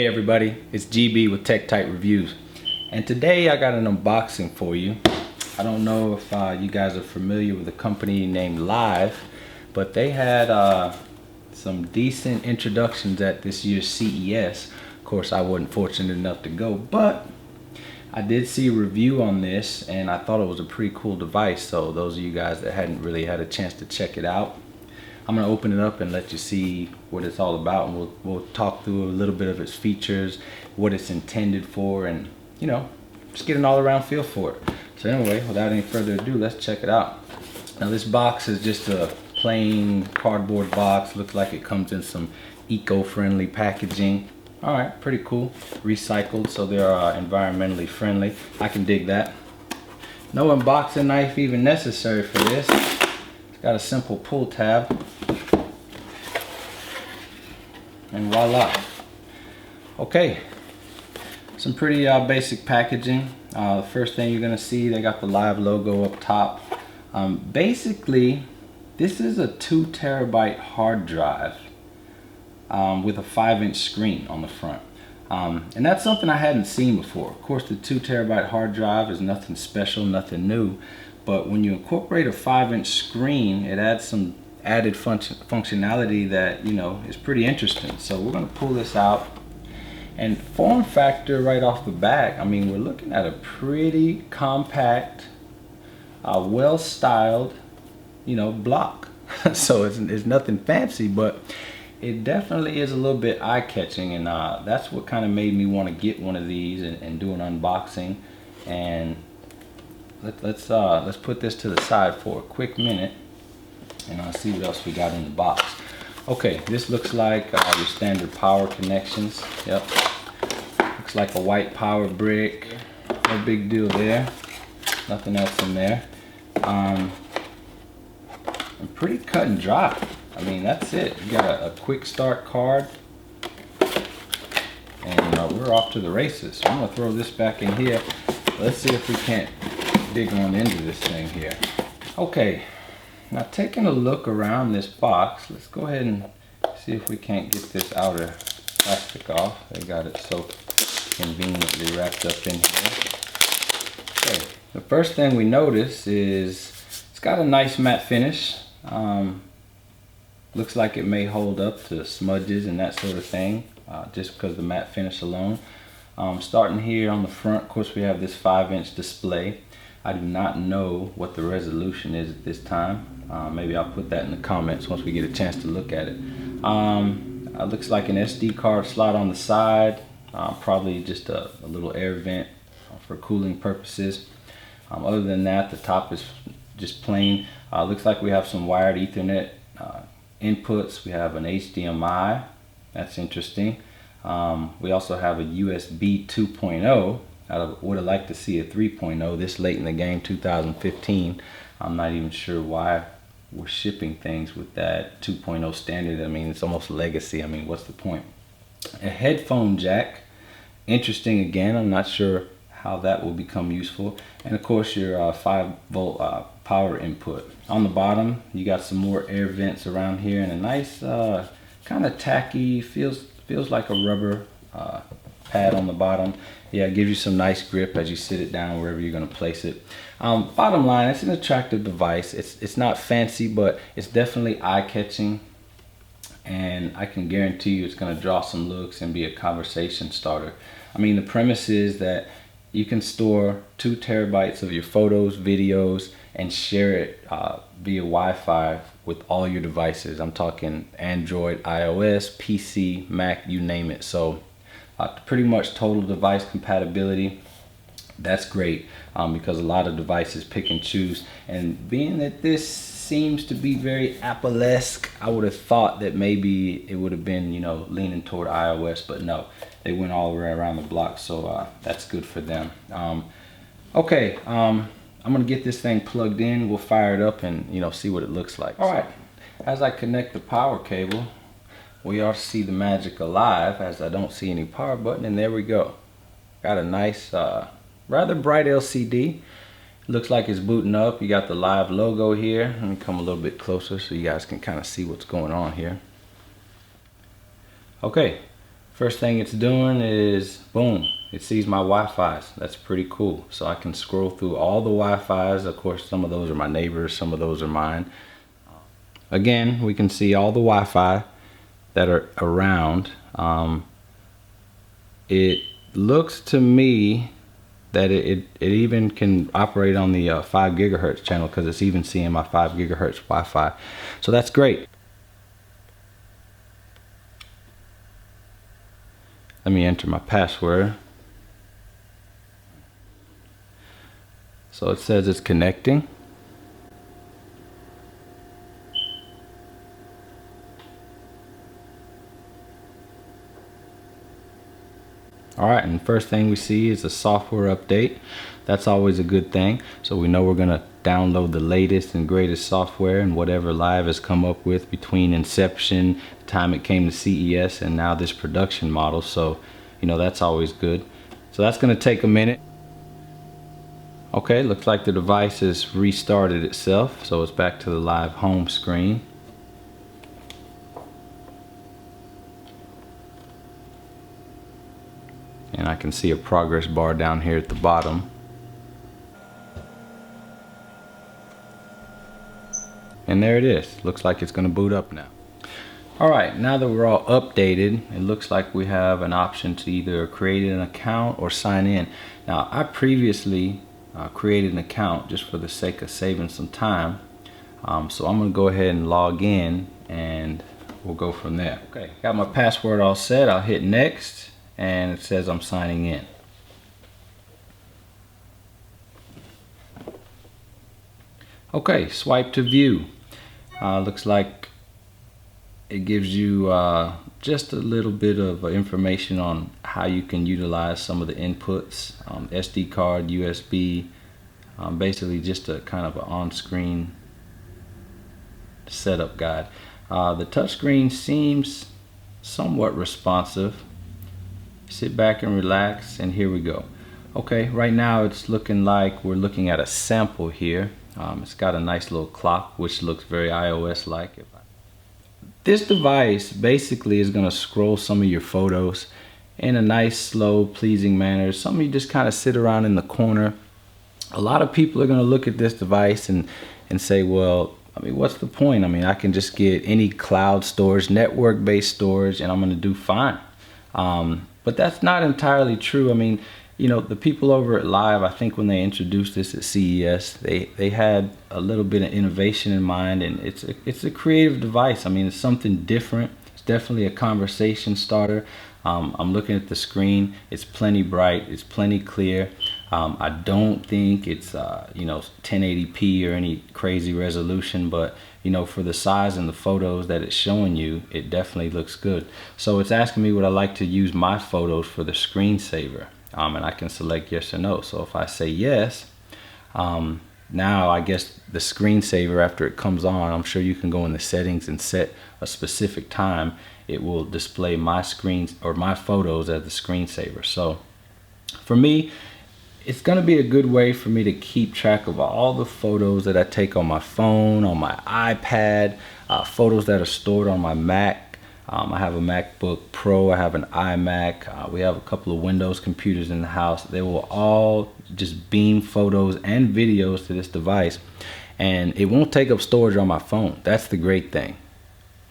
Hey everybody, it's GB with Tech Type Reviews, and today I got an unboxing for you. I don't know if you guys are familiar with a company named Lyve, but they had some decent introductions at this year's CES. Of course, I wasn't fortunate enough to go, but I did see a review on this and I thought it was a pretty cool device. So those of you guys that hadn't really had a chance to check it out, I'm gonna open it up and let you see what it's all about, and we'll talk through a little bit of its features, what it's intended for, and you know, just get an all-around feel for it. So anyway, without any further ado, let's check it out. Now this box is just a plain cardboard box. Looks like it comes in some eco-friendly packaging. All right, pretty cool. Recycled, so they're environmentally friendly. I can dig that. No unboxing knife even necessary for this. Got a simple pull tab, and voila. Okay, some pretty basic packaging. The first thing you're gonna see, they got the Lyve logo up top. Basically, this is a 2 terabyte hard drive with a 5-inch screen on the front. And that's something I hadn't seen before. Of course, the 2 terabyte hard drive is nothing special, nothing new. But when you incorporate a 5-inch screen, it adds some added functionality that, you know, is pretty interesting. So we're going to pull this out. And form factor right off the bat, I mean, we're looking at a pretty compact, well-styled, you know, block. So it's nothing fancy, but it definitely is a little bit eye-catching. And that's what kind of made me want to get one of these and do an unboxing. And let's put this to the side for a quick minute, and I'll see what else we got in the box. Okay, this looks like your standard power connections. Yep, looks like a white power brick. No big deal there. Nothing else in there. And pretty cut and dry. I mean, that's it. You got a quick start card, and we're off to the races. So I'm gonna throw this back in here. Let's see if we can't dig on into this thing here. Okay, now taking a look around this box, let's go ahead and see if we can't get this outer plastic off. They got it so conveniently wrapped up in here. Okay, the first thing we notice is it's got a nice matte finish. Looks like it may hold up to smudges and that sort of thing, just because of the matte finish alone. Starting here on the front, of course, we have this 5-inch display. I do not know what the resolution is at this time. Maybe I'll put that in the comments once we get a chance to look at it. Looks like an SD card slot on the side, probably just a little air vent for cooling purposes. Other than that, the top is just plain. Looks like we have some wired Ethernet inputs. We have an HDMI. That's interesting. We also have a USB 2.0. I would have liked to see a 3.0 this late in the game, 2015. I'm not even sure why we're shipping things with that 2.0 standard. I mean, it's almost legacy. I mean, what's the point? A headphone jack. Interesting again. I'm not sure how that will become useful. And of course, your 5-volt power input. On the bottom, you got some more air vents around here, and a nice kind of tacky, feels like a rubber pad on the bottom. Yeah, it gives you some nice grip as you sit it down wherever you're going to place it. Bottom line, it's an attractive device. It's not fancy, but it's definitely eye-catching, and I can guarantee you it's going to draw some looks and be a conversation starter. I mean, the premise is that you can store 2 terabytes of your photos, videos, and share it via Wi-Fi with all your devices. I'm talking Android, iOS, PC, Mac, you name it. So pretty much total device compatibility. That's great, because a lot of devices pick and choose. And being that this seems to be very Apple-esque, I would have thought that maybe it would have been, you know, leaning toward iOS, but no, they went all the way around the block. So that's good for them. Okay, I'm gonna get this thing plugged in. We'll fire it up and, you know, see what it looks like. All right, as I connect the power cable, we ought to see the magic alive, as I don't see any power button, and there we go. Got a nice, rather bright LCD. Looks like it's booting up. You got the Lyve logo here. Let me come a little bit closer so you guys can kind of see what's going on here. Okay, First thing it's doing is, boom, it sees my Wi-Fi's. That's pretty cool. So I can scroll through all the Wi-Fi's. Of course, some of those are my neighbors, some of those are mine. Again, we can see all the Wi-Fi that are around. It looks to me that it even can operate on the 5 gigahertz channel, because it's even seeing my 5 gigahertz Wi-Fi. So that's great. Let me enter my password. So it says it's connecting. All right, and first thing we see is a software update. That's always a good thing. So we know we're gonna download the latest and greatest software and whatever Lyve has come up with between inception, the time it came to CES, and now this production model. So, you know, that's always good. So that's gonna take a minute. Okay, looks like the device has restarted itself. So it's back to the Lyve home screen. And I can see a progress bar down here at the bottom. And there it is. Looks like it's going to boot up now. Alright, now that we're all updated, it looks like we have an option to either create an account or sign in. Now, I previously created an account just for the sake of saving some time. So I'm going to go ahead and log in and we'll go from there. Okay, got my password all set. I'll hit next. And it says I'm signing in. Okay, swipe to view. Looks like it gives you just a little bit of information on how you can utilize some of the inputs, SD card, USB, basically just a kind of an on-screen setup guide. The touchscreen seems somewhat responsive. Sit back and relax, and here we go. Okay, right now it's looking like we're looking at a sample here. It's got a nice little clock, which looks very iOS-like. This device basically is going to scroll some of your photos in a nice, slow, pleasing manner. Some of you just kind of sit around in the corner. A lot of people are going to look at this device and say, well, I mean, what's the point? I mean, I can just get any cloud storage, network-based storage, and I'm going to do fine. But that's not entirely true. I mean, you know, the people over at Lyve, I think when they introduced this at CES, they had a little bit of innovation in mind, and it's a creative device. I mean, it's something different. It's definitely a conversation starter. I'm looking at the screen. It's plenty bright. It's plenty clear. I don't think it's you know, 1080p or any crazy resolution, but you know, for the size and the photos that it's showing you, it definitely looks good. So it's asking me would I like to use my photos for the screensaver, and I can select yes or no. So if I say yes, now I guess the screensaver, after it comes on, I'm sure you can go in the settings and set a specific time. It will display my screens or my photos as the screensaver. So for me, it's going to be a good way for me to keep track of all the photos that I take on my phone, on my iPad, photos that are stored on my Mac. I have a MacBook Pro, I have an iMac, we have a couple of Windows computers in the house. They will all just beam photos and videos to this device, and it won't take up storage on my phone. That's the great thing.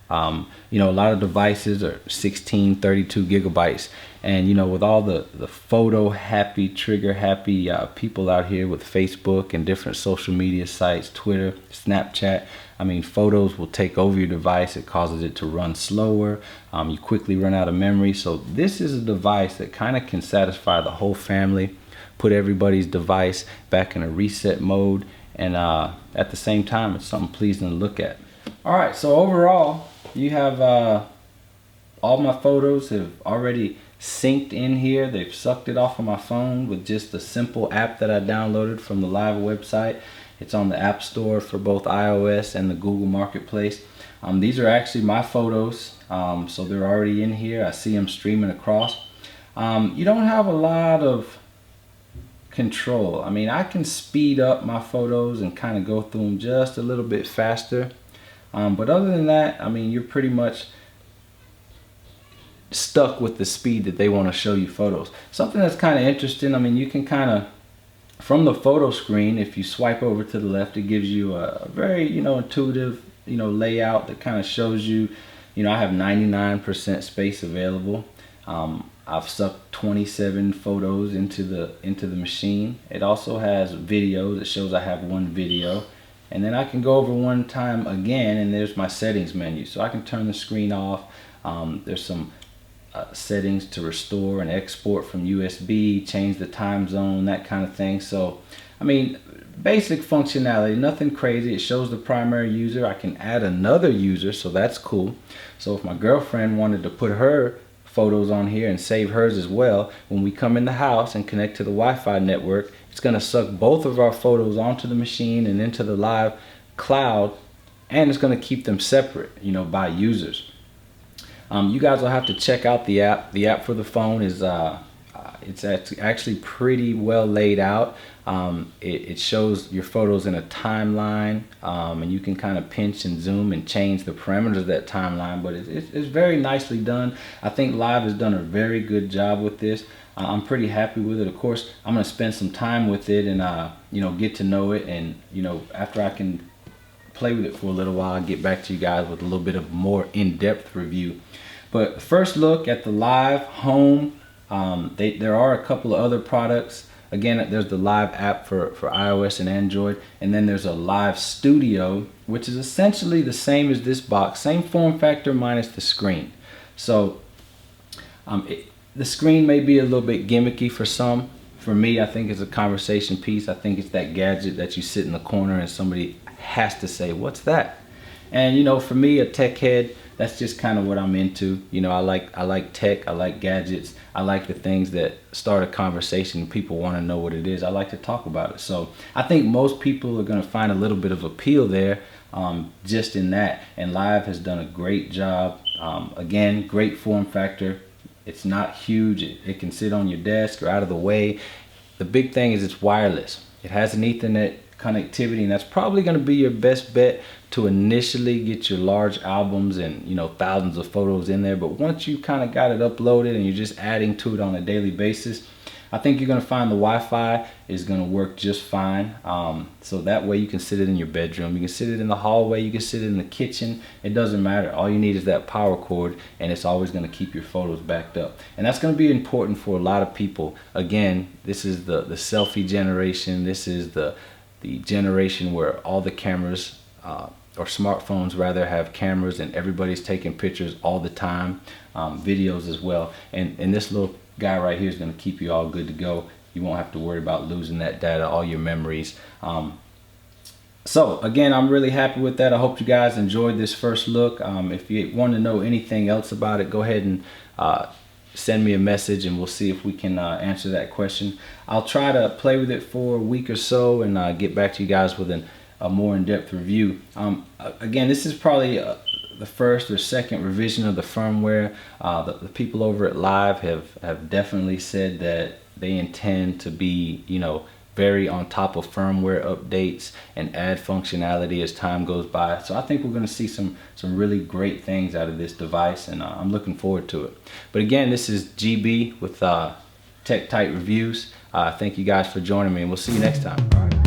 You know, a lot of devices are 16, 32 gigabytes. And, you know, with all the photo happy, trigger happy people out here with Facebook and different social media sites, Twitter, Snapchat, I mean, photos will take over your device. It causes it to run slower. You quickly run out of memory. So this is a device that kind of can satisfy the whole family, put everybody's device back in a reset mode. And at the same time, it's something pleasing to look at. All right, so overall, you have all my photos have already synced in here. They've sucked it off of my phone with just a simple app that I downloaded from the Lyve website. It's on the App Store for both iOS and the Google Marketplace. These are actually my photos, so they're already in here. I see them streaming across. You don't have a lot of control. I mean, I can speed up my photos and kind of go through them just a little bit faster. But other than that, I mean, you're pretty much stuck with the speed that they want to show you photos. Something that's kind of interesting, I mean, you can kind of, from the photo screen, if you swipe over to the left, it gives you a very, intuitive, layout that kind of shows you, I have 99% space available. I've sucked 27 photos into the machine. It also has videos. It shows I have one video. And then I can go over one time again, and there's my settings menu. So I can turn the screen off. There's some settings to restore and export from USB, change the time zone, that kind of thing. So, I mean, basic functionality, nothing crazy. It shows the primary user. I can add another user, so that's cool. So if my girlfriend wanted to put her photos on here and save hers as well, when we come in the house and connect to the Wi-Fi network, it's going to suck both of our photos onto the machine and into the Lyve cloud, and it's going to keep them separate, by users. You guys will have to check out the app. The app for the phone is it's actually pretty well laid out. It shows your photos in a timeline, and you can kind of pinch and zoom and change the parameters of that timeline, but it's very nicely done. I think Lyve has done a very good job with this. I'm pretty happy with it. Of course, I'm going to spend some time with it and get to know it, and after I can play with it for a little while, I'll get back to you guys with a little bit of more in-depth review. But first look at the Lyve Home. There are a couple of other products. Again, there's the Lyve app for iOS and Android, and then there's a Lyve Studio, which is essentially the same as this box, same form factor minus the screen. So the screen may be a little bit gimmicky for some. For me, I think it's a conversation piece. I think it's that gadget that you sit in the corner and somebody has to say, "What's that?" And for me, a tech head, that's just kind of what I'm into. I like tech, I like gadgets, I like the things that start a conversation. People want to know what it is. I like to talk about it. So I think most people are going to find a little bit of appeal there, just in that. And Lyve has done a great job. Again, great form factor. It's not huge. It can sit on your desk or out of the way. The big thing is it's wireless. It has an Ethernet connectivity, and that's probably going to be your best bet to initially get your large albums and thousands of photos in there. But once you kind of got it uploaded and you're just adding to it on a daily basis, I think you're going to find the Wi-Fi is going to work just fine. So that way you can sit it in your bedroom, you can sit it in the hallway, you can sit it in the kitchen. It doesn't matter. All you need is that power cord, and it's always going to keep your photos backed up. And that's going to be important for a lot of people. Again, this is the selfie generation. This is the generation where all the cameras or smartphones rather have cameras, and everybody's taking pictures all the time, videos as well. And this little guy right here is going to keep you all good to go. You won't have to worry about losing that data, all your memories. So again, I'm really happy with that. I hope you guys enjoyed this first look. If you want to know anything else about it, go ahead and send me a message, and we'll see if we can answer that question. I'll try to play with it for a week or so and get back to you guys with a more in-depth review. Again, this is probably the first or second revision of the firmware. The people over at Lyve have definitely said that they intend to be very on top of firmware updates and add functionality as time goes by. So I think we're going to see some really great things out of this device, and I'm looking forward to it. But again, this is GB with Tech Tight Reviews. Thank you guys for joining me, and we'll see you next time. All right.